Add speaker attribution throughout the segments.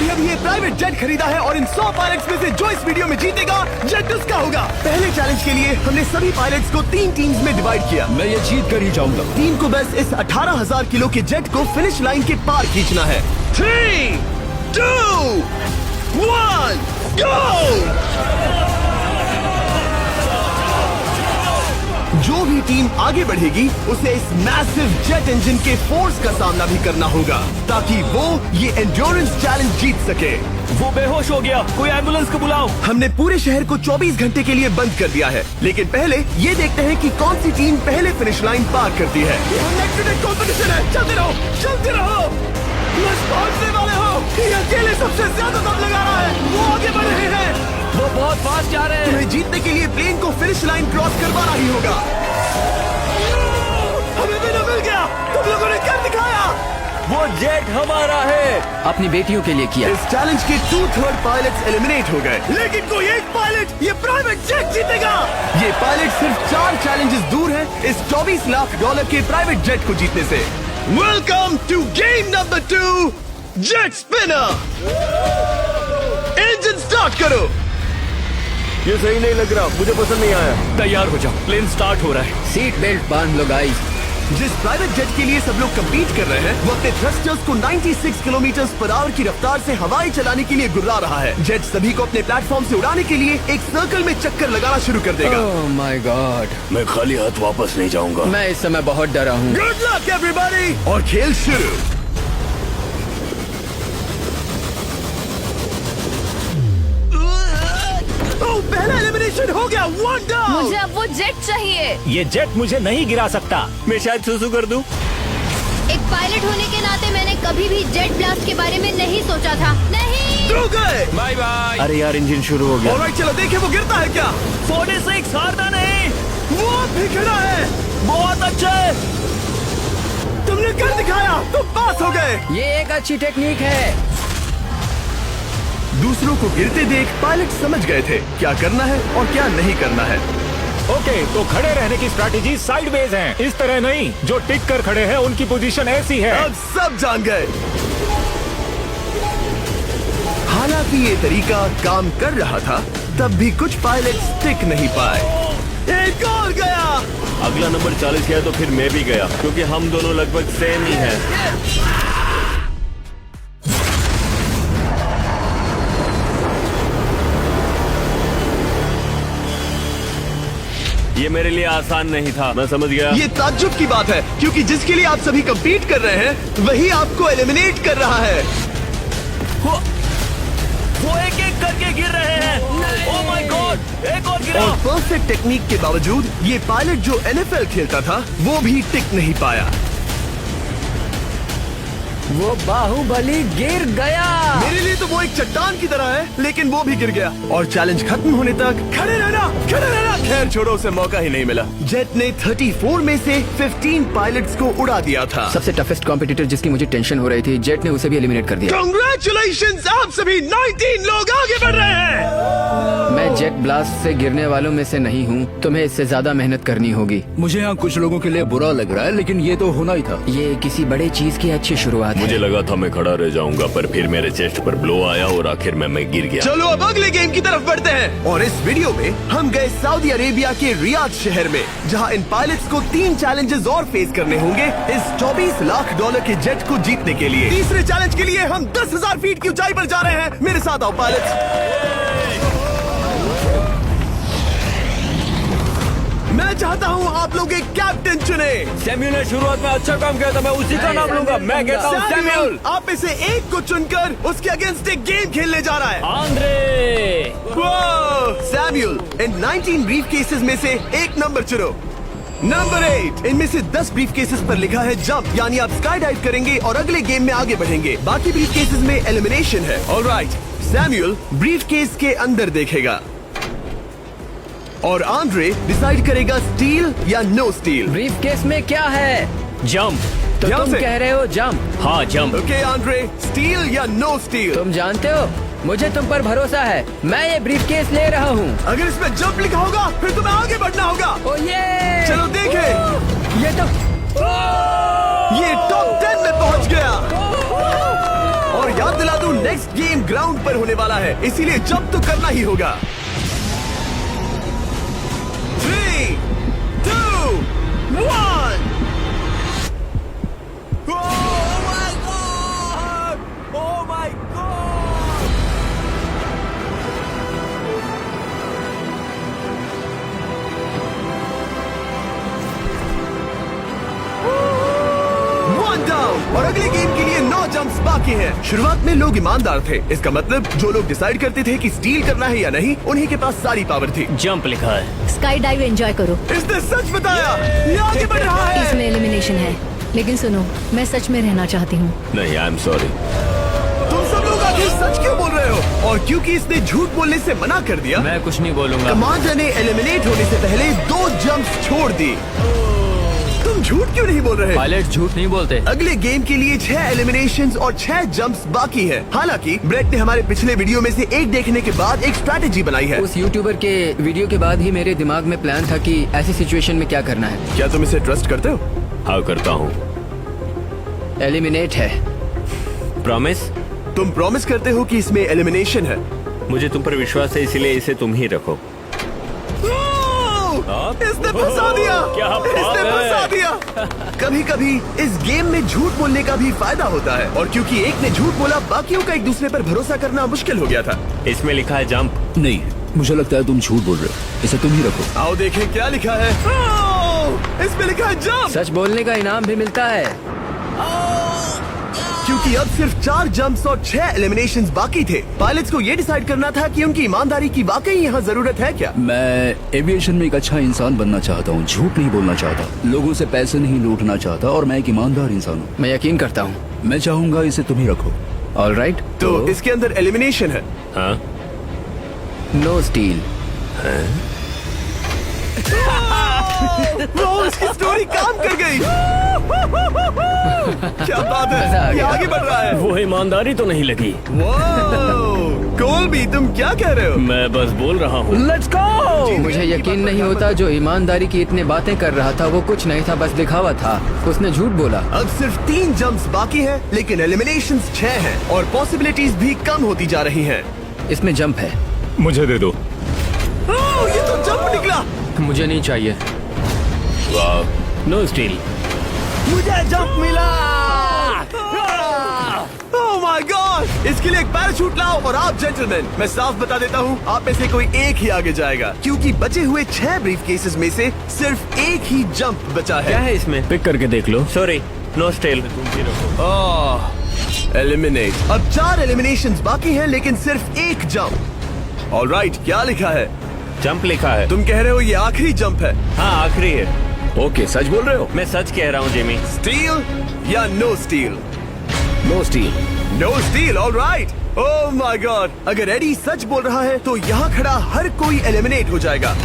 Speaker 1: अभी ये private jet खरीदा है और इन 100 पायलट्स में से जो इस वीडियो में जीतेगा जेट उसका होगा। पहले चैलेंज के लिए हमने सभी पायलट्स को 3 टीम्स में डिवाइड किया।
Speaker 2: मैं ये जीत कर ही जाऊंगा।
Speaker 1: टीम को बस इस 18,000 किलो के जेट को फिनिश लाइन के पार खींचना है। 3, 2, 1, गो! जो भी टीम आगे बढ़ेगी उसे इस मैसिव जेट इंजन के फोर्स का सामना भी करना होगा ताकि वो ये एंड्योरेंस चैलेंज जीत सके।
Speaker 2: वो बेहोश हो गया, कोई एम्बुलेंस को बुलाओ।
Speaker 1: हमने पूरे शहर को 24 घंटे के लिए बंद कर दिया है, लेकिन पहले ये देखते हैं कि कौन सी टीम पहले फिनिश लाइन पार करती है। कंपटीशन है, चलते रहो, चलते रहो। पहुंचने वाले हो। ये अकेले सबसे ज्यादा दम लगा रहा है, वो आगे बढ़ रहे हैं।
Speaker 2: वो बहुत फास्ट जा रहे हैं।
Speaker 1: तुम्हें जीतने के लिए प्लेन को फिनिश लाइन क्रॉस करवाना ही होगा। हमें विनर मिल गया, तुम लोगों ने कर दिखाया।
Speaker 2: वो जेट हमारा है। अपनी बेटियों के लिए किया।
Speaker 1: इस चैलेंज के 2/3 पायलट्स एलिमिनेट हो गए, लेकिन कोई एक पायलट ये प्राइवेट जेट जीतेगा। ये पायलट सिर्फ 4 चैलेंजेस दूर है इस $24 लाख के प्राइवेट जेट को जीतने से। Welcome to game number 2, jet spinner. Engine start करो। ये सही नहीं लग रहा, मुझे पसंद नहीं आया।
Speaker 2: तैयार हो जाओ, प्लेन स्टार्ट हो रहा है। सीट बेल्ट बांध लो गाइस।
Speaker 1: जिस प्राइवेट जेट के लिए सब लोग कम्पीट कर रहे हैं वो अपने थ्रस्टर्स को 96 किलोमीटर पर आवर की रफ्तार से हवाई चलाने के लिए गुर्रा रहा है। जेट सभी को अपने प्लेटफॉर्म से उड़ाने के लिए एक सर्कल में चक्कर लगाना शुरू कर देगा।
Speaker 2: ओह माय गॉड,
Speaker 3: मैं खाली हाथ वापस नहीं जाऊंगा।
Speaker 2: मैं इस समय बहुत डरा हूँ।
Speaker 1: गुड लक एवरीबॉडी, और खेल शुरू। पहला एलिमिनेशन हो गया, 1 डाउन।
Speaker 4: मुझे अब वो जेट चाहिए।
Speaker 5: ये जेट मुझे नहीं गिरा सकता।
Speaker 2: मैं शायद सुसु कर दूं।
Speaker 4: एक पायलट होने के नाते मैंने कभी भी जेट ब्लास्ट के बारे में नहीं सोचा था। नहीं।
Speaker 1: ड्रू गए।
Speaker 2: Bye bye.
Speaker 3: अरे यार, इंजन शुरू हो गया।
Speaker 1: ऑलराइट, चलो देखें वो गिरता है क्या।
Speaker 5: 46 हारना नहीं।
Speaker 1: वो भी खड़ा है।
Speaker 5: बहुत अच्छा है।
Speaker 1: तुमने कर दिखाया, तुम पास हो गए।
Speaker 2: ये एक अच्छी टेक्निक है।
Speaker 1: दूसरों को गिरते देख पायलट समझ गए थे क्या करना है और क्या नहीं करना है।
Speaker 5: ओके, तो खड़े रहने की स्ट्रैटेजी साइडवेज है, इस तरह नहीं। जो टिक कर खड़े हैं उनकी पोजीशन ऐसी है।
Speaker 1: अब सब जान गए। हालांकि ये तरीका काम कर रहा था, तब भी कुछ पायलट टिक नहीं पाए। एक और गया।
Speaker 3: अगला नंबर 40 गया तो फिर मैं भी गया, क्योंकि हम दोनों लगभग सेम ही हैं। ये मेरे लिए आसान नहीं था, मैं समझ गया।
Speaker 1: ये ताज्जुब की बात है, क्योंकि जिसके लिए आप सभी कम्पीट कर रहे हैं वही आपको एलिमिनेट कर रहा है।
Speaker 5: वो एक एक करके गिर रहे हैं। ओह माय गॉड, एक और गिरा।
Speaker 1: और परफेक्ट टेक्निक के बावजूद ये पायलट जो NFL खेलता था वो भी टिक नहीं पाया।
Speaker 2: वो बाहुबली गिर गया।
Speaker 1: मेरे लिए तो वो एक चट्टान की तरह है, लेकिन वो भी गिर गया। और चैलेंज खत्म होने तक खड़े रहना, खड़े रहना। खैर छोड़ो, उसे मौका ही नहीं मिला। जेट ने 34 में से 15 पायलट्स को उड़ा दिया था।
Speaker 2: सबसे टफेस्ट कॉम्पिटिटर जिसकी मुझे टेंशन हो रही थी, जेट ने उसे भी एलिमिनेट कर दिया।
Speaker 1: कांग्रेचुलेशंस, आप सभी 19 लोग आगे बढ़ रहे हैं।
Speaker 2: मैं जेट ब्लास्ट से गिरने वालों में से नहीं हूँ, तुम्हें इससे ज्यादा मेहनत करनी होगी।
Speaker 6: मुझे यहाँ कुछ लोगों के लिए बुरा लग रहा है, लेकिन ये तो होना ही था।
Speaker 2: ये किसी बड़े चीज की अच्छी शुरुआत है।
Speaker 3: मुझे लगा था मैं खड़ा रह जाऊंगा, पर फिर मेरे चेस्ट पर ब्लो आया और आखिर में मैं गिर गया।
Speaker 1: चलो अब अगले गेम की तरफ बढ़ते हैं। और इस वीडियो में हम गए सऊदी अरेबिया के रियाद शहर में, जहां इन पायलट्स को 3 चैलेंजेस और फेस करने होंगे इस $24 लाख के जेट को जीतने के लिए। तीसरे चैलेंज के लिए हम 10,000 फीट की ऊंचाई पर जा रहे हैं। मेरे साथ आओ पायलट्स। मैं चाहता हूँ आप लोग एक कैप्टन चुने।
Speaker 3: सैम्यूल ने शुरुआत में अच्छा काम किया था, मैं उसी का नाम लूंगा। मैं कहता हूँ सैम्यूल।
Speaker 1: आप में से एक को चुनकर उसके अगेंस्ट एक गेम खेलने जा रहा है।
Speaker 5: आंद्रे।
Speaker 1: सैम्यूल, इन 19 ब्रीफ केसेस में से एक नंबर चुनो। नंबर 8। इनमें से 10 ब्रीफ केसेस पर लिखा है जंप, यानी आप स्काई डाइव करेंगे और अगले गेम में आगे बढ़ेंगे। बाकी ब्रीफ केसेस में एलिमिनेशन है। ऑलराइट, सैम्यूल ब्रीफ केस के अंदर देखेगा और आंद्रे डिसाइड करेगा स्टील या नो स्टील।
Speaker 2: ब्रीफ केस में क्या है?
Speaker 5: जंप।
Speaker 2: तो
Speaker 1: यहाँ
Speaker 2: तुम
Speaker 1: से?
Speaker 2: कह रहे हो जंप?
Speaker 5: हाँ जंप।
Speaker 1: ओके आंद्रे, स्टील या नो स्टील?
Speaker 2: तुम जानते हो, मुझे तुम पर भरोसा है। मैं ये ब्रीफ केस ले रहा हूँ।
Speaker 1: अगर इसमें जंप लिखा होगा फिर तुम्हें आगे बढ़ना होगा।
Speaker 2: ओ ये
Speaker 1: चलो देखें।
Speaker 2: ये तो
Speaker 1: ये टॉप 10 में पहुंच गया। और याद दिला दूं, नेक्स्ट गेम ग्राउंड पर होने वाला है, इसीलिए जंप तो करना ही होगा। 3, 2, 1। और अगले गेम के लिए 9 जंप्स बाकी हैं। शुरुआत में लोग ईमानदार थे, इसका मतलब जो लोग डिसाइड करते थे कि स्टील करना है या नहीं, उन्हीं के पास सारी पावर थी।
Speaker 3: जंप लिखा है।
Speaker 4: स्काई डाइव एंजॉय करो।
Speaker 1: इसने सच बताया, ये आगे बढ़ रहा है।
Speaker 4: इसमें एलिमिनेशन है, लेकिन सुनो, मैं सच में रहना चाहती हूँ।
Speaker 3: नहीं, आई एम सॉरी।
Speaker 1: तुम सब लोग आखिर सच क्यों बोल रहे हो? और क्योंकि इसने झूठ बोलने से मना कर दिया,
Speaker 2: मैं कुछ नहीं बोलूंगा।
Speaker 1: कमांडर ने एलिमिनेट होने से पहले 2 जंप्स छोड़ दी। तुम झूठ क्यों नहीं बोल रहे?
Speaker 2: पायलट झूठ नहीं बोलते।
Speaker 1: अगले गेम के लिए 6 एलिमिनेशंस और 6 जंप्स बाकी है। हालांकि ब्रेट ने हमारे पिछले वीडियो में से एक देखने के बाद एक स्ट्रैटेजी बनाई है।
Speaker 2: उस यूट्यूबर के वीडियो के बाद ही मेरे दिमाग में प्लान था कि ऐसी सिचुएशन में क्या करना है।
Speaker 1: क्या तुम इसे ट्रस्ट करते हो?
Speaker 3: हाँ, करता हूँ।
Speaker 2: एलिमिनेट है।
Speaker 3: प्रॉमिस?
Speaker 1: तुम प्रॉमिस करते हो कि इसमें एलिमिनेशन है?
Speaker 3: मुझे तुम पर विश्वास है, इसलिए इसे तुम ही रखो।
Speaker 1: इसने फंसा दिया।
Speaker 3: क्या बात
Speaker 1: इसने
Speaker 3: है?
Speaker 1: फंसा दिया। कभी कभी इस गेम में झूठ बोलने का भी फायदा होता है, और क्योंकि एक ने झूठ बोला, बाकियों का एक दूसरे पर भरोसा करना मुश्किल हो गया था।
Speaker 3: इसमें लिखा है जंप।
Speaker 6: नहीं, मुझे लगता है तुम झूठ बोल रहे हो। इसे तुम ही रखो।
Speaker 1: आओ देखें क्या लिखा है। इसमें लिखा है जंप।
Speaker 2: सच बोलने का इनाम भी मिलता है।
Speaker 1: क्योंकि अब सिर्फ 4 जंप्स और 6 एलिमिनेशंस बाकी थे, पायलट्स को ये डिसाइड करना था कि उनकी ईमानदारी की वाकई यहाँ जरूरत है क्या।
Speaker 6: मैं एविएशन में एक अच्छा इंसान बनना चाहता हूँ, झूठ नहीं बोलना चाहता, लोगों से पैसे नहीं लूटना चाहता, और मैं एक ईमानदार इंसान हूँ।
Speaker 2: मैं यकीन करता हूँ।
Speaker 6: मैं चाहूंगा इसे तुम ही रखो।
Speaker 2: All right.
Speaker 1: तो इसके अंदर एलिमिनेशन है।
Speaker 3: हाँ,
Speaker 2: नो स्टील।
Speaker 1: इसकी स्टोरी काम कर गई। क्या बात
Speaker 2: मजा आ
Speaker 1: है, ये
Speaker 2: गया।
Speaker 1: आगे बढ़ रहा है।
Speaker 3: वो ईमानदारी तो नहीं लगी।
Speaker 1: कोलबी, तुम क्या कह रहे हो?
Speaker 3: मैं बस बोल रहा हूँ।
Speaker 2: Let's go. मुझे यकीन नहीं होता, जो ईमानदारी की इतने बातें कर रहा था वो कुछ नहीं था, बस दिखावा था। उसने झूठ बोला।
Speaker 1: अब सिर्फ 3 जंप्स बाकी हैं, लेकिन एलिमिनेशंस 6 हैं और पॉसिबिलिटीज भी कम होती जा रही हैं।
Speaker 2: इसमें जंप है।
Speaker 5: मुझे दे दो।
Speaker 1: ये तो जंप निकला।
Speaker 2: मुझे नहीं चाहिए।
Speaker 3: No steel.
Speaker 1: मुझे जंप मिला। ओह माय गॉड! इसके लिए एक पैराशूट लाओ। और आप जेंटलमैन, मैं साफ बता देता हूँ, आप में से कोई एक ही आगे जाएगा, क्योंकि बचे हुए 6 ब्रीफ केसेस में से सिर्फ एक ही जंप बचा
Speaker 3: क्या
Speaker 1: है।
Speaker 3: है इसमें? पिक करके देख लो। Sorry, no steel. तुम ही रखो।
Speaker 1: एलिमिनेट। अब 4 एलिमिनेशंस बाकी हैं, लेकिन सिर्फ एक जंप। ऑलराइट, क्या लिखा है?
Speaker 3: जंप लिखा है।
Speaker 1: तुम कह रहे हो ये आखिरी जंप है?
Speaker 3: हाँ, आखिरी है।
Speaker 6: ओके, सच बोल रहे हो?
Speaker 3: मैं सच कह रहा हूँ जिमी।
Speaker 1: स्टील या no steel?
Speaker 6: No steel.
Speaker 1: No steel. Alright. Oh my god! अगर एडी सच बोल रहा है तो यहाँ खड़ा हर कोई एलिमिनेट हो जाएगा।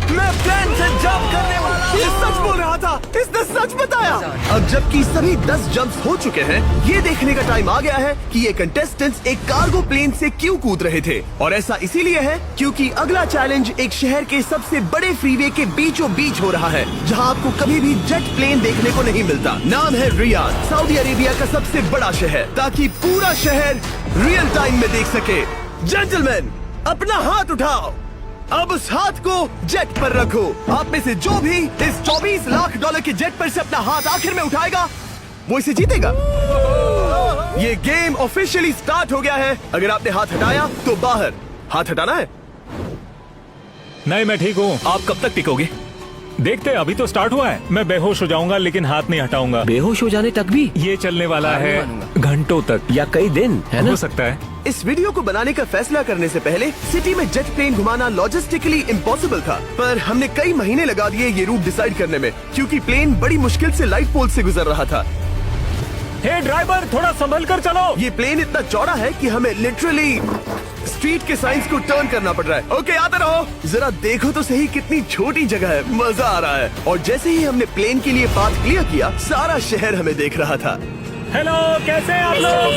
Speaker 1: मैं प्लेन से जंप करने वाला हूँ। ये सच बोल रहा था, इसने सच बताया। अब जबकि सभी 10 जंप्स हो चुके हैं, ये देखने का टाइम आ गया है कि ये कंटेस्टेंट्स एक कार्गो प्लेन से क्यों कूद रहे थे। और ऐसा इसीलिए है क्योंकि अगला चैलेंज एक शहर के सबसे बड़े फ्रीवे के बीचों बीच हो रहा है, जहाँ आपको कभी भी जेट प्लेन देखने को नहीं मिलता। नाम है रियाद, सऊदी अरेबिया का सबसे बड़ा शहर, ताकि पूरा शहर रियल टाइम में देख सके। जेंटलमैन, अपना हाथ उठाओ। अब उस हाथ को जेट पर रखो। आप में से जो भी इस 24 लाख डॉलर के जेट पर से अपना हाथ आखिर में उठाएगा, वो इसे जीतेगा। ये गेम ऑफिशियली स्टार्ट हो गया है। अगर आपने हाथ हटाया तो बाहर। हाथ हटाना है?
Speaker 5: नहीं, मैं ठीक हूँ।
Speaker 3: आप कब तक टिकोगे?
Speaker 5: देखते, अभी तो स्टार्ट हुआ है। मैं बेहोश हो जाऊंगा, लेकिन हाथ नहीं हटाऊंगा।
Speaker 3: बेहोश हो जाने तक भी?
Speaker 5: ये चलने वाला
Speaker 2: हार नहीं
Speaker 5: है
Speaker 2: मानूंगा।
Speaker 5: घंटों तक,
Speaker 3: या कई दिन, है ना?
Speaker 5: हो सकता है।
Speaker 1: इस वीडियो को बनाने का फैसला करने से पहले सिटी में जेट प्लेन घुमाना लॉजिस्टिकली इम्पॉसिबल था, पर हमने कई महीने लगा दिए ये रूट डिसाइड करने में, क्योंकि प्लेन बड़ी मुश्किल से लाइट पोल से गुजर रहा था।
Speaker 5: हे ड्राइवर, थोड़ा संभल कर चलो।
Speaker 1: ये प्लेन इतना चौड़ा है कि हमें लिटरली स्ट्रीट के साइंस को टर्न करना पड़ रहा है। ओके, आते रहो। जरा देखो तो सही कितनी छोटी जगह है, मजा आ रहा है। और जैसे ही हमने प्लेन के लिए पाथ क्लियर किया, सारा शहर हमें देख रहा था।
Speaker 5: हेलो, कैसे हैं आप लोग?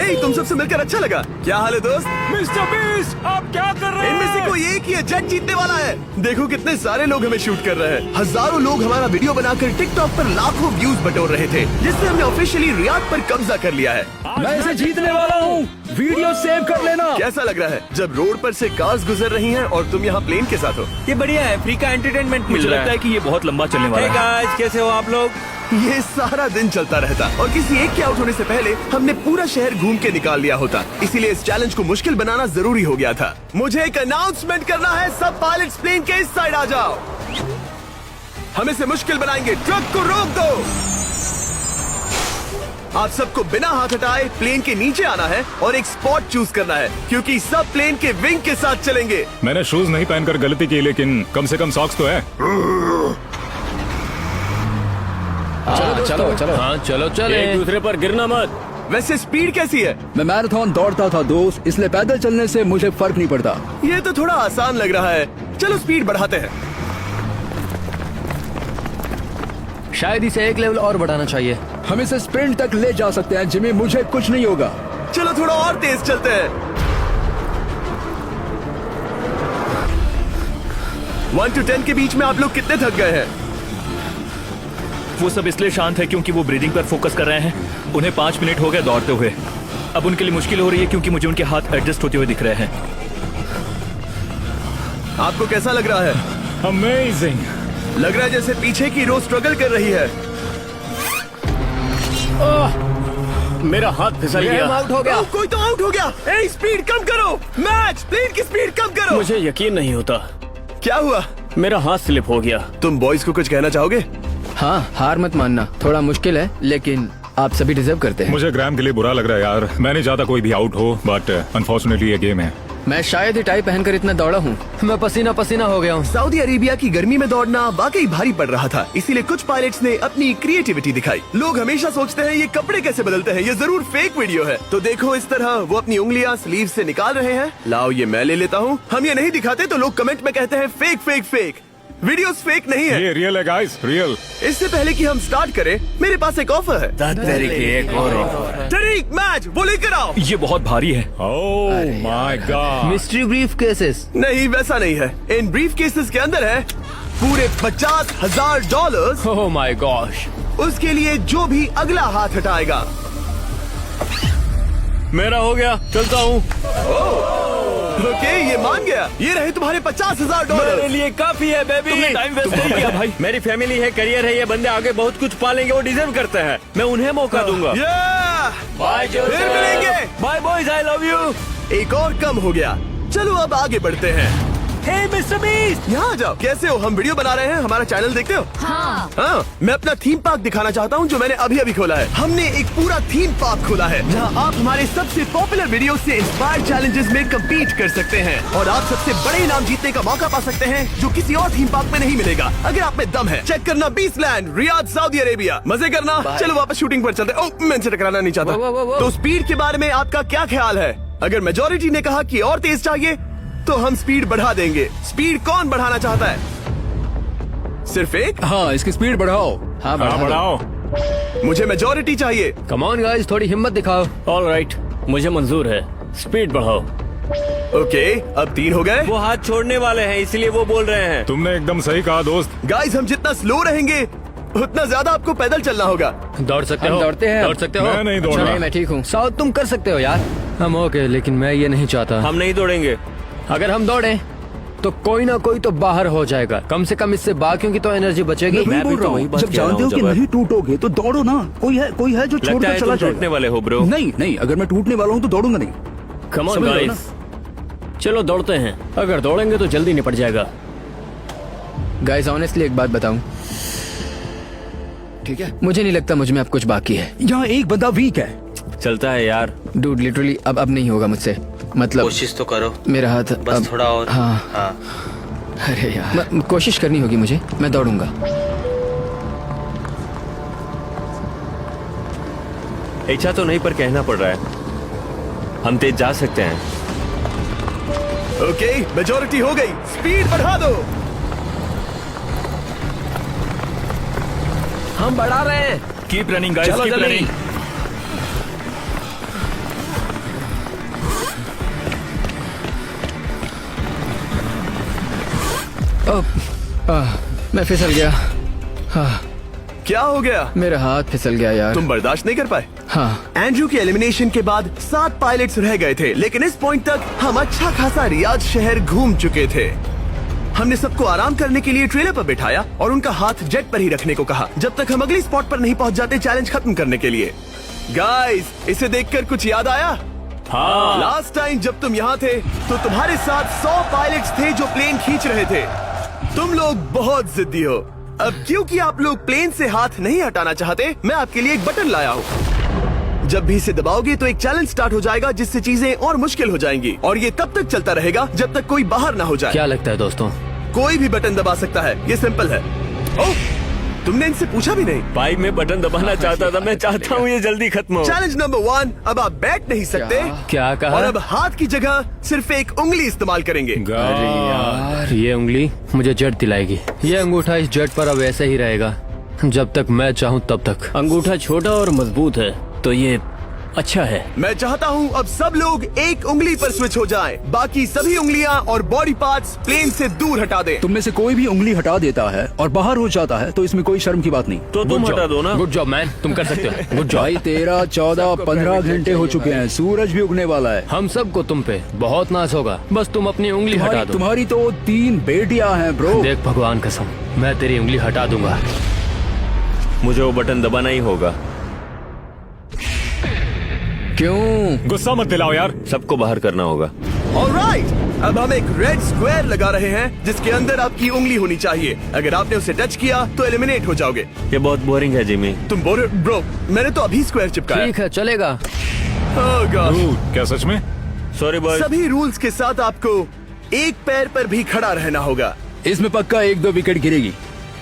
Speaker 1: ए, तुम सबसे मिलकर अच्छा लगा। क्या हाल है दोस्त?
Speaker 5: मिस्टर बीस्ट, आप क्या कर रहे हैं?
Speaker 1: इनमें से कोई एक ही है जेट जीतने वाला है। देखो कितने सारे लोग हमें शूट कर रहे हैं। हजारों लोग हमारा वीडियो बनाकर टिकटॉक पर लाखों व्यूज बटोर रहे थे, जिससे हमने ऑफिशियली रियाद पर कब्जा कर लिया है।
Speaker 6: मैं इसे जीतने वाला हूँ। वीडियो सेव कर लेना।
Speaker 1: कैसा लग रहा है जब रोड पर से कार्स गुजर रही हैं और तुम यहाँ प्लेन के साथ हो?
Speaker 7: ये बढ़िया है, फ्री का एंटरटेनमेंट मिल
Speaker 5: मुझे
Speaker 7: रहा
Speaker 5: लगता है कि ये बहुत लंबा चलने वाला है।
Speaker 7: गाइस, कैसे हो आप लोग?
Speaker 1: ये सारा दिन चलता रहता और किसी एक के आउट होने से पहले हमने पूरा शहर घूम के निकाल लिया होता। इसीलिए इस चैलेंज को मुश्किल बनाना जरूरी हो गया था। मुझे एक अनाउंसमेंट करना है, सब पायलट्स प्लेन के इस साइड आ जाओ। हम इसे मुश्किल बनाएंगे, ट्रक को रोक दो। आप सबको बिना हाथ हटाए प्लेन के नीचे आना है और एक स्पॉट चूज करना है, क्योंकि सब प्लेन के विंग के साथ चलेंगे।
Speaker 5: मैंने शूज नहीं पहनकर गलती की, लेकिन कम से कम सॉक्स तो है।
Speaker 2: चलो
Speaker 3: हाँ चलो चले, एक दूसरे पर गिरना मत।
Speaker 1: वैसे स्पीड कैसी है?
Speaker 6: मैं मैराथन दौड़ता था दोस्त, इसलिए पैदल चलने से मुझे फर्क नहीं पड़ता।
Speaker 1: ये तो थोड़ा आसान लग रहा है। चलो स्पीड बढ़ाते हैं।
Speaker 2: शायद इसे एक लेवल और बढ़ाना चाहिए।
Speaker 6: हम इसे स्प्रिंट तक ले जा सकते हैं जिमी, मुझे कुछ नहीं होगा।
Speaker 1: चलो थोड़ा और तेज चलते हैं। 1 to 10 के बीच में आप लोग कितने थक गए हैं?
Speaker 5: वो सब इसलिए शांत है क्योंकि वो ब्रीदिंग पर फोकस कर रहे हैं। उन्हें 5 मिनट हो गए दौड़ते हुए। अब उनके लिए मुश्किल हो रही है क्योंकि मुझे उनके हाथ एडजस्ट होते हुए दिख रहे हैं।
Speaker 1: आपको कैसा लग रहा है?
Speaker 5: अमेजिंग।
Speaker 1: लग रहा है जैसे पीछे की रो स्ट्रगल कर रही है।
Speaker 3: मेरा हाथ फिसल गया।
Speaker 2: आउट हो गया।
Speaker 1: कोई तो आउट हो गया। ए, स्पीड कम करो। मैच प्लेन की स्पीड कम करो।
Speaker 3: मुझे यकीन नहीं होता,
Speaker 1: क्या हुआ?
Speaker 3: मेरा हाथ स्लिप हो गया।
Speaker 1: तुम बॉयज को कुछ कहना चाहोगे?
Speaker 2: हाँ, हार मत मानना। थोड़ा मुश्किल है, लेकिन आप सभी डिजर्व करते हैं।
Speaker 5: मुझे ग्राम के लिए बुरा लग रहा है यार। मैं नहीं चाहता कोई भी आउट हो, बट अनफॉर्चुनेटली ये गेम है।
Speaker 2: मैं शायद ही टाई पहनकर इतना दौड़ा हूँ। मैं पसीना पसीना हो गया हूँ।
Speaker 1: सऊदी अरेबिया की गर्मी में दौड़ना वाकई भारी पड़ रहा था, इसीलिए कुछ पायलट्स ने अपनी क्रिएटिविटी दिखाई। लोग हमेशा सोचते हैं ये कपड़े कैसे बदलते हैं, ये जरूर फेक वीडियो है। तो देखो इस तरह वो अपनी उंगलियां स्लीव से निकाल रहे हैं। लाओ ये मैं ले लेता हूँ। हम ये नहीं दिखाते तो लोग कमेंट में कहते हैं fake fake fake. Videos fake नहीं है।
Speaker 5: ये रियल है गाइस, रियल।
Speaker 1: इससे पहले कि हम स्टार्ट करें, मेरे पास एक ऑफर है।
Speaker 7: एक और ऑफर।
Speaker 1: तरीक मैच वो लेकर आओ।
Speaker 5: ये बहुत भारी है। ओह my God.
Speaker 2: Mystery brief cases.
Speaker 1: नहीं वैसा नहीं है। इन ब्रीफ केसेस के अंदर है पूरे $50,000।
Speaker 3: Oh my gosh.
Speaker 1: उसके लिए जो भी अगला हाथ हटाएगा।
Speaker 3: मेरा हो गया, चलता हूँ।
Speaker 1: ओके, ये मान गया। ये रहे तुम्हारे
Speaker 3: मेरे
Speaker 1: $50,000।
Speaker 3: लिए काफी है बेबी।
Speaker 5: तुमने
Speaker 3: टाइम वेस्ट नहीं किया भाई। मेरी फैमिली है, करियर है, ये बंदे आगे बहुत कुछ पालेंगे, वो डिजर्व करते हैं। मैं उन्हें मौका दूंगा। बाय
Speaker 1: फिर मिलेंगे।
Speaker 3: Bye boys, I love you.
Speaker 1: एक और कम हो गया। चलो अब आगे बढ़ते हैं।
Speaker 7: हे मिस्टर बीस्ट,
Speaker 1: यहाँ आ जाओ। कैसे हो? हम वीडियो बना रहे हैं, हमारा चैनल देखते हो? हाँ, मैं अपना थीम पार्क दिखाना चाहता हूँ जो मैंने अभी अभी खोला है। हमने एक पूरा थीम पार्क खोला है जहाँ आप हमारे सबसे पॉपुलर वीडियो से इंस्पायर्ड चैलेंजेस में कम्पीट कर सकते हैं और आप सबसे बड़े इनाम जीतने का मौका पा सकते हैं जो किसी और थीम पार्क में नहीं मिलेगा। अगर आप में दम है, चेक करना beast land, Riyadh, Saudi Arabia. मजे करना। चलो वापस शूटिंग पर चलते। ओह, मैं इनसे टकराना नहीं चाहता।
Speaker 2: वो।
Speaker 1: तो स्पीड के बारे में आपका क्या ख्याल है? अगर मेजोरिटी ने कहा कि और तेज चाहिए तो हम स्पीड बढ़ा देंगे। स्पीड कौन बढ़ाना चाहता है? सिर्फ एक?
Speaker 6: हाँ, इसकी स्पीड बढ़ाओ।
Speaker 2: हाँ,
Speaker 5: बढ़ाओ।
Speaker 1: मुझे मेजोरिटी चाहिए।
Speaker 2: कम ऑन गाइस, थोड़ी हिम्मत दिखाओ।
Speaker 3: ऑलराइट, मुझे मंजूर है। स्पीड बढ़ाओ।
Speaker 1: ओके, अब 3 हो गए।
Speaker 3: वो हाथ छोड़ने वाले हैं, इसलिए वो बोल रहे हैं।
Speaker 5: तुमने एकदम सही कहा दोस्त।
Speaker 1: गाइस, हम जितना स्लो रहेंगे उतना ज्यादा आपको पैदल चलना होगा।
Speaker 3: दौड़ सकते
Speaker 2: हम
Speaker 3: हो?
Speaker 2: दौड़ते हैं।
Speaker 3: दौड़ सकते हो?
Speaker 5: मैं नहीं दौड़
Speaker 2: अच्छा,
Speaker 5: रहा।
Speaker 2: नहीं, मैं ठीक हूँ। साउथ तुम कर सकते हो यार। हम ओके, लेकिन मैं ये नहीं चाहता।
Speaker 3: हम नहीं दौड़ेंगे।
Speaker 2: अगर हम दौड़े तो कोई ना कोई तो बाहर हो जाएगा। कम से कम इससे बाकियों की तो एनर्जी बचेगी।
Speaker 6: मैं
Speaker 3: भी
Speaker 6: बोल
Speaker 3: तो
Speaker 6: रहा
Speaker 3: वही
Speaker 6: हूँ,
Speaker 3: बात
Speaker 6: जब
Speaker 3: कह रहा
Speaker 6: जानते
Speaker 3: हूँ
Speaker 6: हो कि
Speaker 3: जबर।
Speaker 6: नहीं टूटोगे तो दौड़ो ना। कोई है जो
Speaker 3: लगता
Speaker 6: छोड़कर
Speaker 3: है
Speaker 6: चला
Speaker 3: तुम टूटने
Speaker 6: जाएगा।
Speaker 3: वाले हो ब्रो।
Speaker 6: नहीं, अगर मैं टूटने वाला हूँ तो दौड़ूंगा नहीं।
Speaker 3: कम ऑन
Speaker 6: समझ रहे हो
Speaker 3: गाइस, चलो दौड़ते हैं। अगर दौड़ेंगे तो जल्दी निपट जाएगा।
Speaker 2: गाइस, ऑनेस्टली एक बात बताऊं, ठीक है, मुझे नहीं लगता मुझ में अब कुछ बाकी है।
Speaker 6: यहाँ एक बंदा वीक है।
Speaker 3: चलता है यार।
Speaker 2: डूड, लिटरली अब नहीं होगा मुझसे। मतलब
Speaker 7: कोशिश तो करो,
Speaker 2: मेरा हाथ
Speaker 7: बस
Speaker 2: अब,
Speaker 7: थोड़ा और।
Speaker 2: हाँ। अरे यार, कोशिश करनी होगी मुझे। मैं दौड़ूंगा।
Speaker 3: इच्छा तो नहीं, पर कहना पड़ रहा है। हम तेज जा सकते हैं।
Speaker 1: ओके, मेजोरिटी हो गई। स्पीड बढ़ा दो।
Speaker 2: हम बढ़ा रहे हैं।
Speaker 5: कीप रनिंग गाइस,
Speaker 6: चलो
Speaker 5: कीप
Speaker 6: जल्दी।
Speaker 5: रनिंग।
Speaker 2: मैं फिसल गया।
Speaker 1: क्या हो गया?
Speaker 2: मेरा हाथ फिसल गया यार।
Speaker 1: तुम बर्दाश्त नहीं कर पाए?
Speaker 2: हाँ,
Speaker 1: एंड्रू के एलिमिनेशन के बाद 7 पायलट्स रह गए थे, लेकिन इस पॉइंट तक हम अच्छा खासा रियाद शहर घूम चुके थे। हमने सबको आराम करने के लिए ट्रेलर पर बिठाया और उनका हाथ जेट पर ही रखने को कहा जब तक हम अगली स्पॉट पर नहीं पहुंच जाते चैलेंज खत्म करने के लिए। गाइस, इसे देखकर कुछ याद आया?
Speaker 5: हाँ,
Speaker 1: लास्ट टाइम जब तुम यहाँ थे तो तुम्हारे साथ 100 पायलट्स थे जो प्लेन खींच रहे थे। तुम लोग बहुत जिद्दी हो। अब क्योंकि आप लोग प्लेन से हाथ नहीं हटाना चाहते, मैं आपके लिए एक बटन लाया हूँ। जब भी इसे दबाओगे तो एक चैलेंज स्टार्ट हो जाएगा जिससे चीजें और मुश्किल हो जाएंगी और ये तब तक चलता रहेगा जब तक कोई बाहर ना हो जाए।
Speaker 3: क्या लगता है दोस्तों?
Speaker 1: कोई भी बटन दबा सकता है, ये सिंपल है। ओह, तुमने इनसे पूछा भी नहीं।
Speaker 3: भाई मैं बटन दबाना चाहता था, मैं चाहता हूँ ये जल्दी खत्म हो।
Speaker 1: चैलेंज नंबर 1, अब आप बैठ नहीं सकते।
Speaker 3: क्या कहा?
Speaker 1: और अब हाथ की जगह सिर्फ एक उंगली इस्तेमाल करेंगे।
Speaker 3: अरे यार, ये उंगली मुझे जट दिलाएगी। ये अंगूठा इस जट पर अब ऐसे ही रहेगा जब तक मैं चाहूँ तब तक। अंगूठा छोटा और मजबूत है तो ये अच्छा है।
Speaker 1: मैं चाहता हूँ अब सब लोग एक उंगली पर स्विच हो जाएं। बाकी सभी उंगलियां और बॉडी पार्ट्स प्लेन से दूर हटा दें।
Speaker 6: तुम में से कोई भी उंगली हटा देता है और बाहर हो जाता है तो इसमें कोई शर्म की बात नहीं।
Speaker 3: तो तुम हटा दो ना। गुड जॉब मैन, तुम कर सकते हो। Good job.
Speaker 6: भाई 13, 14, 15 घंटे हो चुके हैं, सूरज भी उगने वाला है।
Speaker 3: हम सबको तुम पे बहुत नाज होगा, बस तुम अपनी उंगली हटा दो।
Speaker 6: तुम्हारी तो 3 बेटियां हैं ब्रो।
Speaker 3: देख भगवान कसम, मैं तेरी उंगली हटा दूंगा। मुझे वो बटन दबाना ही होगा।
Speaker 2: क्यों?
Speaker 5: गुस्सा मत दिलाओ यार।
Speaker 3: सबको बाहर करना होगा।
Speaker 1: ऑलराइट, अब हम एक रेड स्क्वायर लगा रहे हैं जिसके अंदर आपकी उंगली होनी चाहिए। अगर आपने उसे टच किया तो एलिमिनेट हो जाओगे।
Speaker 3: ये बहुत बोरिंग है जिमी।
Speaker 1: तुम बोल रहे ब्रो, मैंने तो अभी स्क्वायर चिपकाया।
Speaker 2: ठीक है, चलेगा।
Speaker 1: Oh gosh।
Speaker 5: क्या सच में?
Speaker 3: Sorry boy.
Speaker 1: सभी रूल्स के साथ आपको एक पैर पर भी खड़ा रहना होगा।
Speaker 6: इसमें पक्का 1-2 विकेट गिरेगी।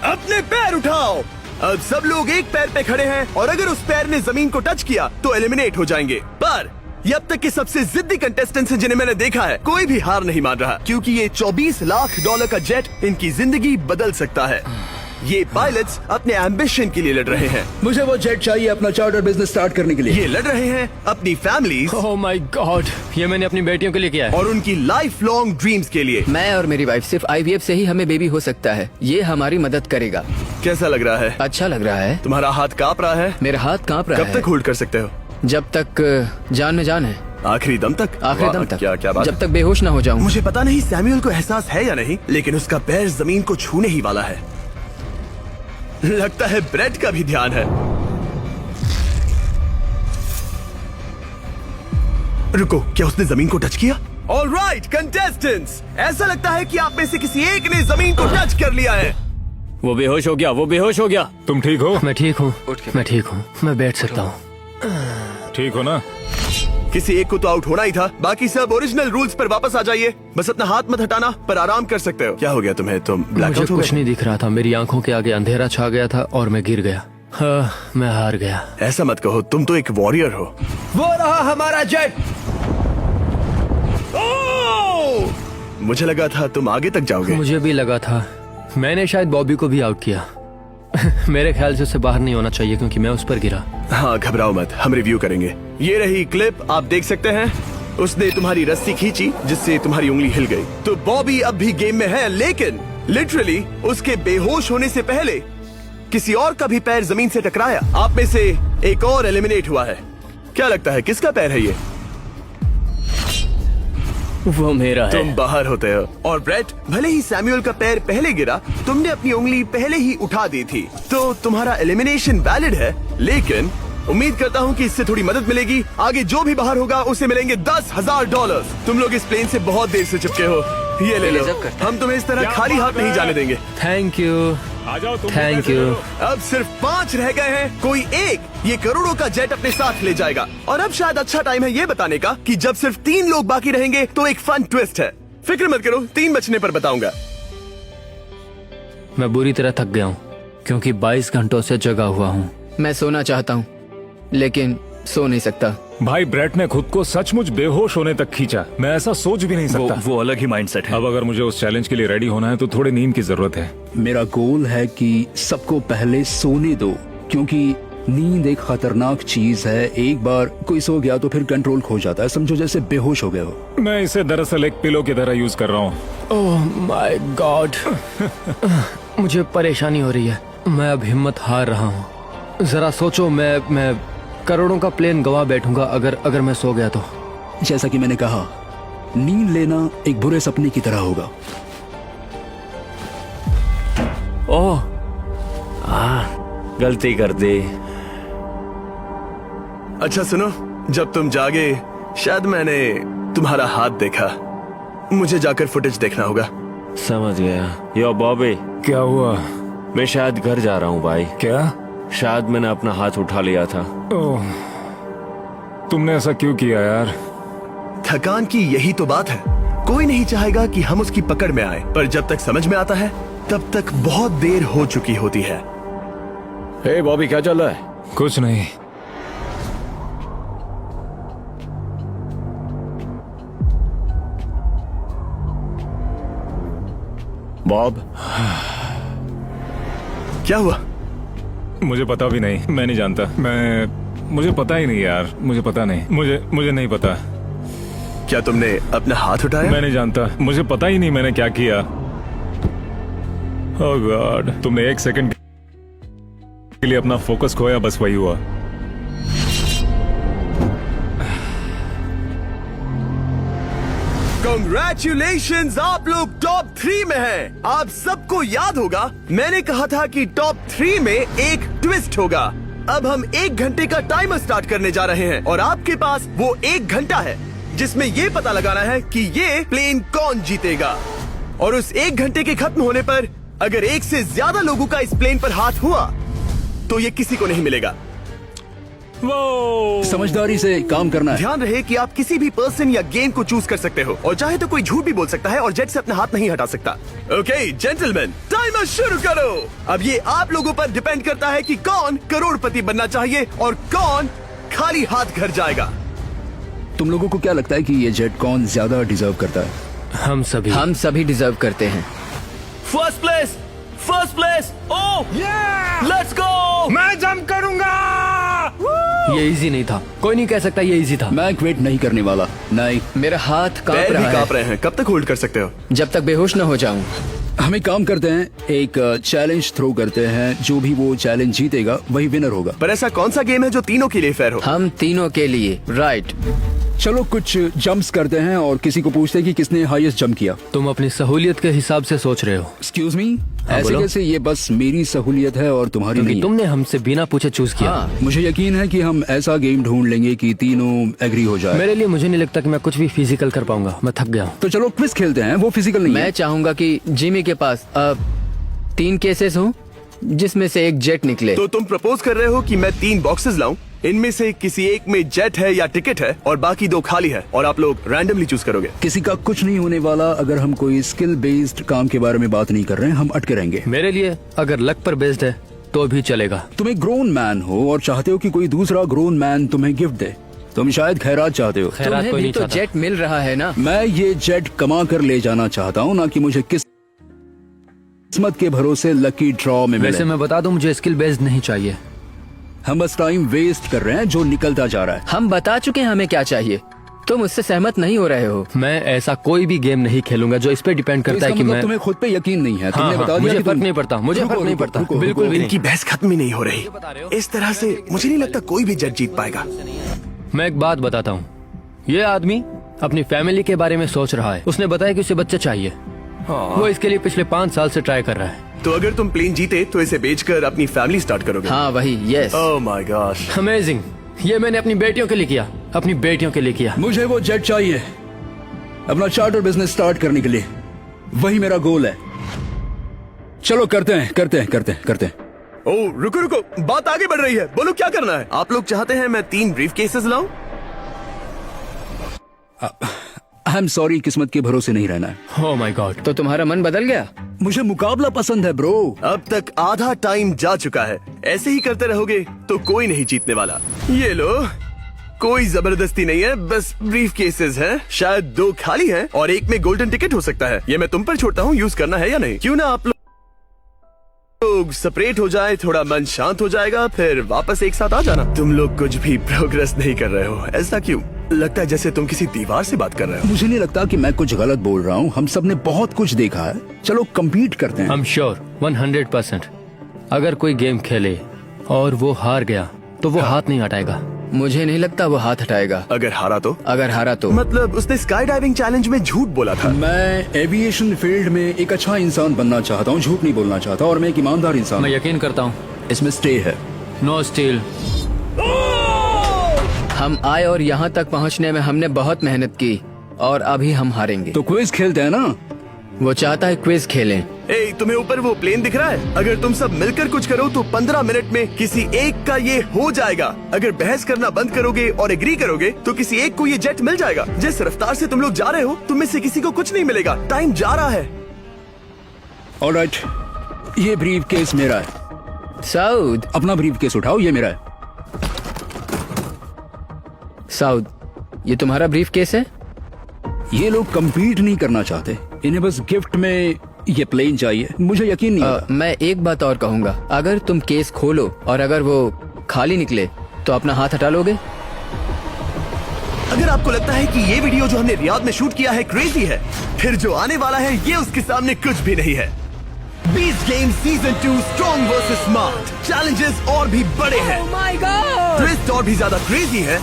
Speaker 1: अपने पैर उठाओ। अब सब लोग एक पैर पे खड़े हैं और अगर उस पैर ने जमीन को टच किया तो एलिमिनेट हो जाएंगे। पर ये अब तक के सबसे जिद्दी कंटेस्टेंट्स हैं जिन्हें मैंने देखा है। कोई भी हार नहीं मान रहा क्योंकि ये $24 लाख का जेट इनकी जिंदगी बदल सकता है। ये पायलट्स अपने एम्बिशन के लिए लड़ रहे हैं।
Speaker 6: मुझे वो जेट चाहिए अपना चार्टर बिजनेस स्टार्ट करने के लिए।
Speaker 1: ये लड़ रहे हैं अपनी फैमिलीज
Speaker 3: ओह माय गॉड, ये मैंने अपनी बेटियों के लिए किया है।
Speaker 1: और उनकी लाइफ लॉन्ग ड्रीम्स के लिए।
Speaker 2: मैं और मेरी वाइफ सिर्फ IVF से ही हमें बेबी हो सकता है। ये हमारी मदद करेगा।
Speaker 1: कैसा लग रहा है?
Speaker 2: अच्छा लग रहा है।
Speaker 1: तुम्हारा हाथ कांप रहा है?
Speaker 2: मेरा हाथ कांप रहा
Speaker 1: कब
Speaker 2: है।
Speaker 1: तक होल्ड कर सकते हो?
Speaker 2: जब तक जान में जान है।
Speaker 1: आखिरी दम तक?
Speaker 2: आखिरी
Speaker 1: वाह,
Speaker 2: दम तक।
Speaker 1: क्या बात
Speaker 2: जब
Speaker 1: है।
Speaker 2: तक बेहोश ना हो जाऊं।
Speaker 1: मुझे पता नहीं सैमुअल को एहसास है या नहीं, लेकिन उसका पैर जमीन को छूने ही वाला है। लगता है ब्रेड का भी ध्यान है। रुको, क्या उसने जमीन को टच किया? ऑलराइट कंटेस्टेंट्स, ऐसा लगता है कि आप में से किसी एक ने जमीन को टच कर लिया है।
Speaker 3: वो बेहोश हो गया, वो बेहोश हो गया।
Speaker 5: तुम ठीक हो?
Speaker 3: मैं ठीक हूँ, मैं ठीक हूँ, मैं बैठ सकता हूँ।
Speaker 5: ठीक हो ना?
Speaker 1: किसी एक को तो आउट होना ही था। बाकी सब ओरिजिनल रूल्स पर वापस आ जाइए। बस अपना हाथ मत हटाना, पर आराम कर सकते हो। क्या हो गया तुम्हें? तुम
Speaker 3: मुझे
Speaker 1: ब्लैकआउट हो
Speaker 3: कुछ
Speaker 1: गए?
Speaker 3: नहीं दिख रहा था, मेरी आंखों के आगे अंधेरा छा गया था और मैं गिर गया। हाँ, मैं हार गया।
Speaker 1: ऐसा मत कहो, तुम तो एक वॉरियर हो।
Speaker 7: वो रहा हमारा जेट।
Speaker 1: मुझे लगा था तुम आगे तक जाओगे।
Speaker 3: मुझे भी लगा था। मैंने शायद बॉबी को भी आउट किया। मेरे ख्याल से उसे बाहर नहीं होना चाहिए क्योंकि मैं उस पर गिरा।
Speaker 1: हाँ, घबराओ मत, हम रिव्यू करेंगे। ये रही क्लिप, आप देख सकते हैं। उसने तुम्हारी रस्सी खींची जिससे तुम्हारी उंगली हिल गई। तो बॉबी अब भी गेम में है, लेकिन लिटरली उसके बेहोश होने से पहले किसी और का भी पैर जमीन से टकराया। आप में से एक और एलिमिनेट हुआ है। क्या लगता है किसका पैर है ये?
Speaker 3: वो मेरा है।
Speaker 1: तुम बाहर होते हो। और ब्रेट, भले ही सैमुअल का पैर पहले गिरा, तुमने अपनी उंगली पहले ही उठा दी थी, तो तुम्हारा एलिमिनेशन वैलिड है। लेकिन उम्मीद करता हूँ कि इससे थोड़ी मदद मिलेगी। आगे जो भी बाहर होगा उसे मिलेंगे $10,000। तुम लोग इस प्लेन से बहुत देर से चिपके हो। ये ले लो, हम तुम्हें इस तरह खाली हाथ नहीं जाने देंगे।
Speaker 3: थैंक यू,
Speaker 5: आ जाओ तुम।
Speaker 3: Thank you.
Speaker 1: अब सिर्फ 5 रह गए हैं। कोई एक ये करोड़ों का जेट अपने साथ ले जाएगा। और अब शायद अच्छा टाइम है ये बताने का कि जब सिर्फ 3 लोग बाकी रहेंगे तो एक फन ट्विस्ट है। फिक्र मत करो, 3 बचने पर बताऊंगा।
Speaker 3: मैं बुरी तरह थक गया हूँ क्योंकि 22 घंटों से जगा हुआ हूँ।
Speaker 2: मैं सोना चाहता हूँ लेकिन सो नहीं सकता।
Speaker 5: भाई ब्रेट ने खुद को सचमुच बेहोश होने तक खींचा। मैं ऐसा सोच भी नहीं सकता।
Speaker 8: वो अलग ही माइंडसेट है।
Speaker 5: अब अगर मुझे उस चैलेंज के लिए रेडी होना है तो थोड़ी नींद की जरूरत है।
Speaker 6: मेरा गोल है कि सबको पहले सोने दो, क्योंकि नींद एक खतरनाक चीज है। एक बार कोई सो गया तो फिर कंट्रोल खो जाता है, समझो जैसे बेहोश हो गए हो।
Speaker 8: मैं इसे दरअसल एक पिलो की तरह यूज कर रहा हूँ।
Speaker 3: ओह माय गॉड, मुझे परेशानी हो रही है। मैं अब हिम्मत हार रहा हूँ। जरा सोचो, मैं करोड़ों का प्लेन गवा बैठूंगा अगर मैं सो गया तो।
Speaker 6: जैसा कि मैंने कहा, नींद लेना एक बुरे सपने की तरह होगा।
Speaker 9: ओह, गलती कर दी।
Speaker 1: अच्छा सुनो, जब तुम जागे शायद मैंने तुम्हारा हाथ देखा। मुझे जाकर फुटेज देखना होगा।
Speaker 9: समझ गया। यो बॉबी,
Speaker 8: क्या हुआ?
Speaker 9: मैं शायद घर जा रहा हूँ भाई।
Speaker 8: क्या?
Speaker 9: शायद मैंने अपना हाथ उठा लिया था।
Speaker 8: ओह, तुमने ऐसा क्यों किया यार?
Speaker 1: थकान की यही तो बात है। कोई नहीं चाहेगा कि हम उसकी पकड़ में आए, पर जब तक समझ में आता है तब तक बहुत देर हो चुकी होती है।
Speaker 9: हे बॉबी, क्या चल रहा है?
Speaker 8: कुछ नहीं।
Speaker 9: बॉब,
Speaker 1: क्या हुआ?
Speaker 8: मुझे पता भी नहीं, मैं नहीं जानता। मुझे पता ही नहीं यार, मुझे पता नहीं। मुझे नहीं पता।
Speaker 1: क्या तुमने अपना हाथ उठाया?
Speaker 8: मैं नहीं जानता, मुझे पता ही नहीं मैंने क्या किया। ओह गॉड, तुमने 1 सेकंड के लिए अपना फोकस खोया, बस वही हुआ।
Speaker 1: Congratulations, आप लोग टॉप 3 में हैं। आप सबको याद होगा मैंने कहा था कि टॉप 3 में एक ट्विस्ट होगा। अब हम 1 घंटे का टाइमर स्टार्ट करने जा रहे हैं और आपके पास वो 1 घंटा है जिसमें ये पता लगाना है कि ये प्लेन कौन जीतेगा। और उस 1 घंटे के खत्म होने पर अगर 1 से ज्यादा लोगों का इस प्लेन पर हाथ हुआ तो ये किसी को नहीं मिलेगा।
Speaker 6: समझदारी से काम करना है।
Speaker 1: ध्यान रहे कि आप किसी भी पर्सन या गेम को चूज कर सकते हो और चाहे तो कोई झूठ भी बोल सकता है और जेट से अपना हाथ नहीं हटा सकता। ओके जेंटलमैन, टाइमर शुरू करो। अब ये आप लोगों पर डिपेंड करता है कि कौन करोड़पति बनना चाहिए और कौन खाली हाथ घर जाएगा।
Speaker 6: तुम लोगों को क्या लगता है कि ये जेट कौन ज्यादा डिजर्व करता है?
Speaker 3: हम सभी
Speaker 2: डिजर्व करते हैं।
Speaker 5: First place, first place. Oh, let's go.
Speaker 8: मैं जंप करूंगा।
Speaker 3: ये इजी नहीं था, कोई नहीं कह सकता ये इजी था।
Speaker 6: मैं क्विट नहीं करने वाला। नहीं,
Speaker 2: मेरा हाथ कांप
Speaker 1: पैर भी
Speaker 2: रहा
Speaker 1: कांप
Speaker 2: है।
Speaker 1: रहे हैं। कब तक होल्ड कर सकते हो?
Speaker 2: जब तक बेहोश न हो जाऊं।
Speaker 6: हम एक काम करते हैं, एक चैलेंज थ्रो करते हैं। जो भी वो चैलेंज जीतेगा वही विनर होगा।
Speaker 1: पर ऐसा कौन सा गेम है जो तीनों के लिए फेयर हो?
Speaker 2: हम तीनों के लिए, राइट।
Speaker 6: चलो कुछ जंप्स करते हैं और किसी को पूछते हैं कि किसने हाईएस्ट जंप किया।
Speaker 3: तुम अपनी सहूलियत के हिसाब से सोच रहे हो।
Speaker 6: एक्सक्यूज मी, ऐसे
Speaker 3: बोलो।
Speaker 6: कैसे? ये बस मेरी सहूलियत है और तुम्हारी
Speaker 3: क्योंकि
Speaker 6: नहीं।
Speaker 3: तुमने हमसे बिना पूछे चूज किया।
Speaker 2: हाँ।
Speaker 6: मुझे यकीन है कि हम ऐसा गेम ढूंढ लेंगे कि तीनों एग्री हो जाए।
Speaker 3: मेरे लिए मुझे नहीं लगता कि मैं कुछ भी फिजिकल कर पाऊंगा, मैं थक गया हूँ।
Speaker 6: तो चलो क्विज खेलते हैं। वो फिजिकल नहीं
Speaker 2: मैं
Speaker 6: है।
Speaker 2: चाहूंगा कि जिमी के पास 3 केसेस हो जिसमें से एक जेट निकले।
Speaker 1: तो तुम प्रपोज कर रहे हो कि मैं 3 बॉक्सेस लाऊं, इनमें से किसी एक में जेट है या टिकट है और बाकी 2 खाली है और आप लोग रैंडमली चूज करोगे।
Speaker 6: किसी का कुछ नहीं होने वाला। अगर हम कोई स्किल बेस्ड काम के बारे में बात नहीं कर रहे हैं, हम अटके रहेंगे।
Speaker 3: मेरे लिए अगर लक पर बेस्ड है तो भी चलेगा।
Speaker 6: तुम एक ग्रोन मैन हो और चाहते हो कि कोई दूसरा ग्रोन मैन तुम्हें गिफ्ट दे। तुम शायद खैरात चाहते हो।
Speaker 3: खैरात
Speaker 2: तुम्हें
Speaker 3: कोई
Speaker 2: भी
Speaker 3: नहीं
Speaker 2: तो
Speaker 3: चाहता।
Speaker 2: जेट मिल रहा है ना।
Speaker 6: मैं ये जेट कमा कर ले जाना चाहता हूँ, ना कि मुझे किस्मत के भरोसे लकी ड्रॉ में
Speaker 3: वैसे
Speaker 6: मिले।
Speaker 3: मैं बता दूं, मुझे स्किल बेस्ड नहीं चाहिए।
Speaker 6: हम बस टाइम वेस्ट कर रहे हैं जो निकलता जा रहा है।
Speaker 2: हम बता चुके हैं हमें क्या चाहिए। तुम उससे सहमत नहीं हो रहे हो।
Speaker 3: मैं ऐसा कोई भी गेम नहीं खेलूंगा जो इस पे डिपेंड
Speaker 6: तो
Speaker 3: करता है
Speaker 6: इसका
Speaker 3: कि
Speaker 6: मतलब
Speaker 3: मैं
Speaker 6: तुम्हें खुद पे यकीन नहीं है। तुमने
Speaker 3: हाँ,
Speaker 6: बता दिया
Speaker 3: मुझे
Speaker 6: कि
Speaker 3: फर्क
Speaker 6: तुम-
Speaker 3: नहीं पड़ता, मुझे
Speaker 6: रुको,
Speaker 3: फर्क नहीं
Speaker 6: रुको,
Speaker 3: पड़ता,
Speaker 6: रुको,
Speaker 3: बिल्कुल
Speaker 6: रुको।
Speaker 3: भी नहीं।
Speaker 1: इनकी बहस खत्म ही नहीं हो रही। इस तरह से मुझे नहीं लगता कोई भी जेट जीत पाएगा।
Speaker 3: मैं एक बात बताता हूँ। ये आदमी अपनी फैमिली के बारे में सोच रहा है। उसने बताया कि उसे बच्चा चाहिए। वो इसके लिए पिछले 5 साल से ट्राई कर रहा है।
Speaker 1: तो अगर तुम प्लेन जीते तो इसे बेचकर अपनी फैमिली स्टार्ट करोगे?
Speaker 2: हाँ वही, yes.
Speaker 1: Oh my God.
Speaker 3: Amazing. ये मैंने अपनी बेटियों के लिए किया, अपनी बेटियों के लिए किया।
Speaker 6: मुझे वो जेट चाहिए अपना चार्टर बिजनेस स्टार्ट करने के लिए। वही मेरा गोल है। चलो करते हैं।
Speaker 1: ओह रुको रुको, बात आगे बढ़ रही है। बोलो क्या करना है? आप लोग चाहते हैं मैं 3 ब्रीफ केसेस लाऊं?
Speaker 6: आई एम सॉरी, किस्मत के भरोसे नहीं रहना है।
Speaker 3: ओह माय गॉड।
Speaker 2: तो तुम्हारा मन बदल गया?
Speaker 6: मुझे मुकाबला पसंद है ब्रो।
Speaker 1: अब तक आधा टाइम जा चुका है। ऐसे ही करते रहोगे तो कोई नहीं जीतने वाला। ये लो, कोई जबरदस्ती नहीं है, बस ब्रीफ केसेस हैं। शायद 2 खाली हैं और एक में गोल्डन टिकट हो सकता है। ये मैं तुम पर छोड़ता हूँ, यूज करना है या नहीं। क्यों ना आप लोग लोग सेपरेट हो जाए, थोड़ा मन शांत हो जाएगा, फिर वापस एक साथ आ जाना। तुम लोग कुछ भी प्रोग्रेस नहीं कर रहे हो, ऐसा क्यों? लगता है जैसे तुम किसी दीवार से बात कर रहे हो।
Speaker 6: मुझे नहीं लगता कि मैं कुछ गलत बोल रहा हूँ। हम सब ने बहुत कुछ देखा है। चलो कम्पीट करते हैं।
Speaker 3: I'm sure 100%। अगर कोई गेम खेले और वो हार गया तो वो हाथ नहीं हटाएगा।
Speaker 2: मुझे नहीं लगता वो हाथ हटाएगा।
Speaker 1: अगर हारा तो?
Speaker 2: अगर हारा तो
Speaker 1: मतलब उसने स्काई डाइविंग चैलेंज में झूठ बोला था।
Speaker 6: मैं एविएशन फील्ड में एक अच्छा इंसान बनना चाहता हूँ, झूठ नहीं बोलना चाहता, और मैं एक ईमानदार इंसान
Speaker 3: मैं
Speaker 6: हूँ।
Speaker 3: यकीन करता हूँ।
Speaker 6: इसमें स्टे है।
Speaker 3: No steel.
Speaker 2: हम आए और यहाँ तक पहुँचने में हमने बहुत मेहनत की और अभी हम हारेंगे।
Speaker 6: तो क्विज खेलते हैं ना?
Speaker 2: वो चाहता है क्विज खेलें।
Speaker 1: ए, तुम्हें ऊपर वो प्लेन दिख रहा है? अगर तुम सब मिलकर कुछ करो तो 15 मिनट में किसी एक का ये हो जाएगा। अगर बहस करना बंद करोगे और एग्री करोगे तो किसी एक को ये जेट मिल जाएगा। जिस रफ्तार से तुम लोग जा रहे हो, तुम में से किसी को कुछ नहीं मिलेगा। टाइम जा रहा है।
Speaker 6: ऑलराइट, ये ब्रीफ केस मेरा है।
Speaker 2: साउद,
Speaker 6: अपना ब्रीफ केस उठाओ, ये मेरा है।
Speaker 2: साउद, ये तुम्हारा ब्रीफ केस है?
Speaker 6: ये लोग कम्पीट नहीं करना चाहते, इन्हें बस गिफ्ट में ये प्लेन चाहिए। मुझे यकीन नहीं आता।
Speaker 2: मैं एक बात और कहूँगा, अगर तुम केस खोलो और अगर वो खाली निकले तो अपना हाथ हटा लोगे?
Speaker 1: अगर आपको लगता है कि ये वीडियो जो हमने रियाद में शूट किया है क्रेजी है, फिर जो आने वाला है ये उसके सामने कुछ भी नहीं है। Beast game season 2 strong versus smart. Challenges और भी बड़े हैं। ट्विस्ट और भी ज्यादा क्रेजी है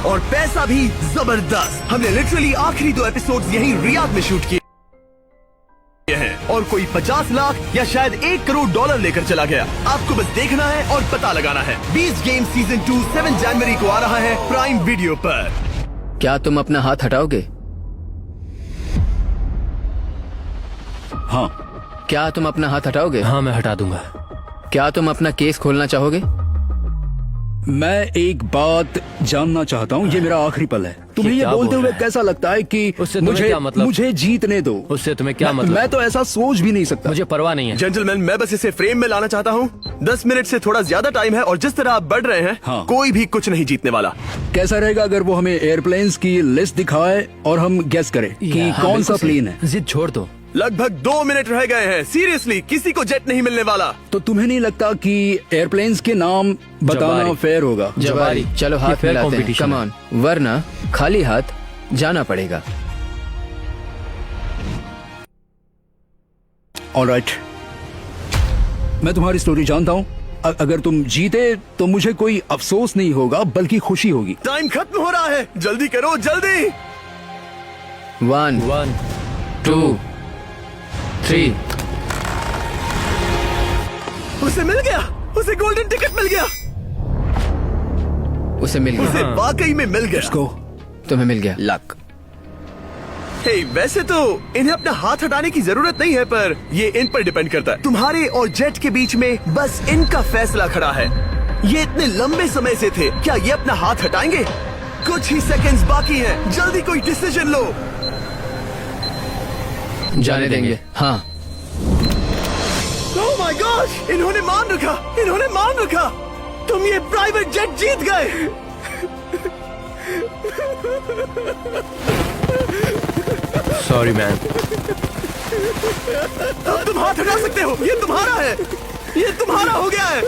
Speaker 1: और पैसा भी जबरदस्त। हमने लिटरली आखिरी 2 एपिसोड्स यहीं रियाद में शूट किए हैं और कोई 50 लाख या शायद $1 करोड़ लेकर चला गया। आपको बस देखना है और पता लगाना है। बीस्ट गेम सीजन 2 7 जनवरी को आ रहा है प्राइम वीडियो पर।
Speaker 2: क्या तुम अपना हाथ हटाओगे?
Speaker 6: हाँ।
Speaker 2: क्या तुम अपना हाथ हटाओगे?
Speaker 3: हाँ, मैं हटा दूंगा।
Speaker 2: क्या तुम अपना केस खोलना चाहोगे?
Speaker 6: मैं एक बात जानना चाहता हूँ, ये मेरा आखिरी पल है। तुम्हें ये
Speaker 3: क्या
Speaker 6: बोलते
Speaker 3: बोल
Speaker 6: हुए
Speaker 3: रहा है?
Speaker 6: कैसा लगता है कि
Speaker 3: उससे तुम्हें
Speaker 6: मुझे
Speaker 3: क्या मतलब?
Speaker 6: मुझे जीतने दो।
Speaker 3: उससे तुम्हें क्या मतलब?
Speaker 6: मैं तो ऐसा सोच भी नहीं सकता।
Speaker 3: मुझे परवाह नहीं है।
Speaker 1: जेंटलमैन, मैं बस इसे फ्रेम में लाना चाहता हूँ। 10 मिनट से थोड़ा ज्यादा टाइम है और जिस तरह आप बढ़ रहे हैं,
Speaker 6: हाँ।
Speaker 1: कोई भी कुछ नहीं जीतने वाला।
Speaker 6: कैसा रहेगा अगर वो हमें एयरप्लेन्स की लिस्ट दिखाए और हम गेस करें कि
Speaker 3: हाँ,
Speaker 6: कौन सा
Speaker 3: बिल्कुल सही।
Speaker 6: प्लेन है?
Speaker 3: जिद छोड़ दो।
Speaker 1: लगभग 2 मिनट रह गए हैं। सीरियसली, किसी को जेट नहीं मिलने वाला।
Speaker 6: तो तुम्हें नहीं लगता कि एयरप्लेन्स के नाम बताना
Speaker 3: जवारी।
Speaker 6: फेयर होगा?
Speaker 2: जवारी, चलो
Speaker 3: ये
Speaker 2: हाथ
Speaker 3: fair
Speaker 2: मिलाते हैं।
Speaker 3: competition
Speaker 2: कम
Speaker 3: है।
Speaker 2: ऑन, वरना खाली हाथ जाना पड़ेगा।
Speaker 6: ऑलराइट, मैं तुम्हारी स्टोरी जानता हूँ। अगर तुम जीते तो मुझे कोई अफसोस नहीं होगा बल्कि खुशी होगी।
Speaker 1: टाइम खत्म हो रहा है, जल्दी करो, जल्दी।
Speaker 2: 1
Speaker 3: 1
Speaker 2: 2 3।
Speaker 1: उसे मिल गया, उसे गोल्डन टिकट मिल गया।
Speaker 2: उसे मिल गया।
Speaker 1: उसे वाकई में मिल गया।
Speaker 6: इसको
Speaker 2: तुम्हें मिल गया। लक।
Speaker 1: हे, वैसे तो इन्हें अपना हाथ हटाने की जरूरत नहीं है, पर ये इन पर डिपेंड करता है। तुम्हारे और जेट के बीच में बस इनका फैसला खड़ा है। ये इतने लंबे समय से थे, क्या ये अपना हाथ हटाएंगे? कुछ ही सेकंड्स बाकी हैं, जल्दी कोई डिसीजन लो।
Speaker 2: जाने देंगे। हाँ।
Speaker 1: ओह माय गॉड, इन्होंने मान रखा, इन्होंने मान रखा। तुम ये प्राइवेट जेट जीत गए।
Speaker 3: Sorry man.
Speaker 1: अब तुम हाथ हटा सकते हो, ये तुम्हारा है, ये तुम्हारा हो गया है।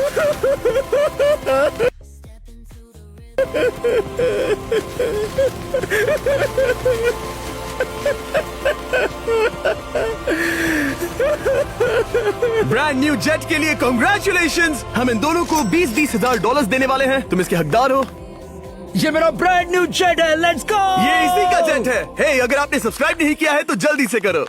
Speaker 1: ब्रांड न्यू जेट के लिए कांग्रेचुलेशंस। हम इन दोनों को $20,000 $20,000 देने वाले हैं। तुम इसके हकदार हो।
Speaker 6: ये मेरा ब्रांड न्यू जेट है, लेट्स गो।
Speaker 1: ये इसी का जेट है। हे, अगर आपने सब्सक्राइब नहीं किया है तो जल्दी से करो।